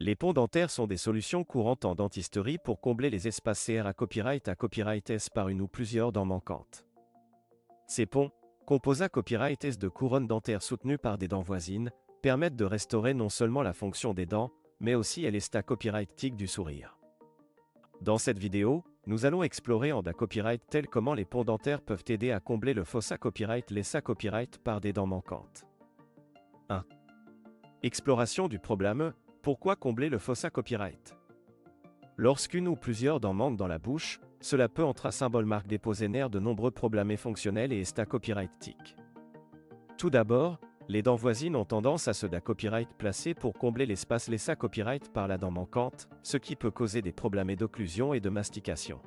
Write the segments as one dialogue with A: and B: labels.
A: Les ponts dentaires sont des solutions courantes en dentisterie pour combler les espaces CR à copyright S par une ou plusieurs dents manquantes. Ces ponts, composés à copyright S de couronnes dentaires soutenues par des dents voisines, permettent de restaurer non seulement la fonction des dents, mais aussi l'état copyright tic du sourire. Dans cette vidéo, nous allons explorer en copyright tel comment les ponts dentaires peuvent aider à combler le fossa copyright l'essa copyright par des dents manquantes. 1. Exploration du problème. Pourquoi combler le fossa copyright? Lorsqu'une ou plusieurs dents manquent dans la bouche, cela peut être un symbole marque déposé de nombreux problèmes fonctionnels et état copyright tic. Tout d'abord, les dents voisines ont tendance à se copyright placer pour combler l'espace l'essa copyright par la dent manquante, ce qui peut causer des problèmes d'occlusion et de mastication.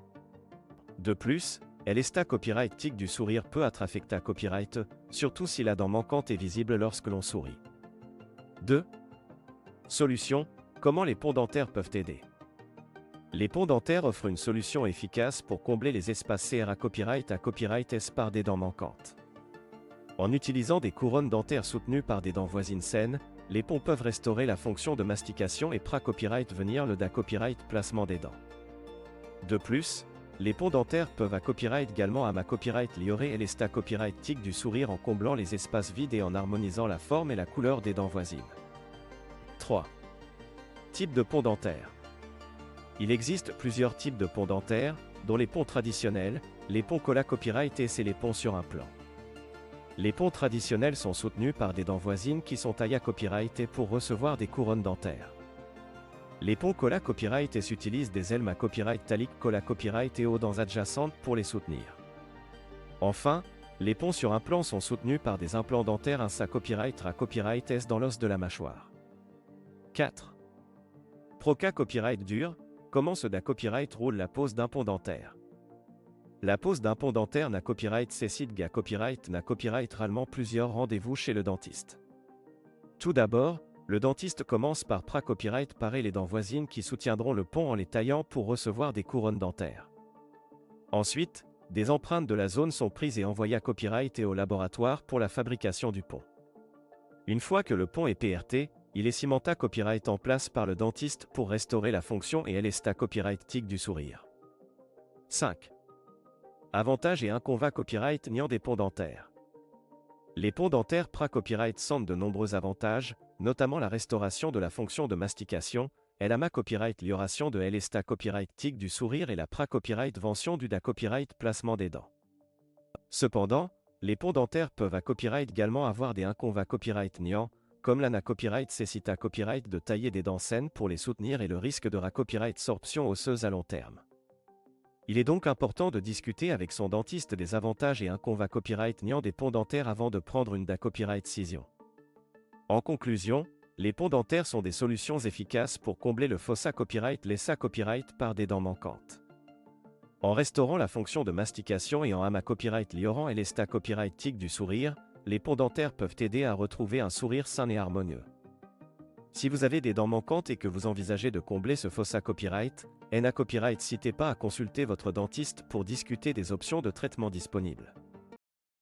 A: De plus, l'état copyright tic du sourire peut être affecté à copyright, surtout si la dent manquante est visible lorsque l'on sourit. 2. Solution. Comment les ponts dentaires peuvent aider? Les ponts dentaires offrent une solution efficace pour combler les espaces CR à copyright S par des dents manquantes. En utilisant des couronnes dentaires soutenues par des dents voisines saines, les ponts peuvent restaurer la fonction de mastication et copyright venir le copyright placement des dents. De plus, les ponts dentaires peuvent copyright également à copyright liorer et l'état copyright tic du sourire en comblant les espaces vides et en harmonisant la forme et la couleur des dents voisines. 3. Type de pont dentaire. Il existe plusieurs types de ponts dentaires, dont les ponts traditionnels, les ponts colla copyright et les ponts sur implant. Les ponts traditionnels sont soutenus par des dents voisines qui sont taillées à copyright et pour recevoir des couronnes dentaires. Les ponts colla copyright et utilisent des ailes à copyright talique colla copyright et aux dents adjacentes pour les soutenir. Enfin, les ponts sur implant sont soutenus par des implants dentaires à copyright S dans l'os de la mâchoire. 4. Proca copyright dur. Comment ce copyright roule la pose d'un pont dentaire? La pose d'un pont dentaire n'a copyright cécide copyright n'a copyright rarement plusieurs rendez-vous chez le dentiste. Tout d'abord, le dentiste commence par copyright parer les dents voisines qui soutiendront le pont en les taillant pour recevoir des couronnes dentaires. Ensuite, des empreintes de la zone sont prises et envoyées à copyright et au laboratoire pour la fabrication du pont. Une fois que le pont est PRT, il est cimenté copyright en place par le dentiste pour restaurer la fonction et l'état copyright tic du sourire. 5. Avantages et inconvénients copyright niant des ponts dentaires. Les ponts dentaires copyright sentent de nombreux avantages, notamment la restauration de la fonction de mastication, copyright lioration de l'état copyright tic du sourire et la copyright vention du copyright placement des dents. Cependant, les ponts dentaires peuvent copyright également avoir des inconvénients copyright niant, comme la copyright cécita copyright de tailler des dents saines pour les soutenir et le risque de copyright sorption osseuse à long terme. Il est donc important de discuter avec son dentiste des avantages et inconvénients copyright niant des ponts dentaires avant de prendre une copyright décision. En conclusion, les ponts dentaires sont des solutions efficaces pour combler le fossa copyright l'essa copyright par des dents manquantes. En restaurant la fonction de mastication et en copyright liorant et l'état copyright tic du sourire, les ponts dentaires peuvent aider à retrouver un sourire sain et harmonieux. Si vous avez des dents manquantes et que vous envisagez de combler ce fossa copyright, copyright n'hésitez pas à consulter votre dentiste pour discuter des options de traitement disponibles.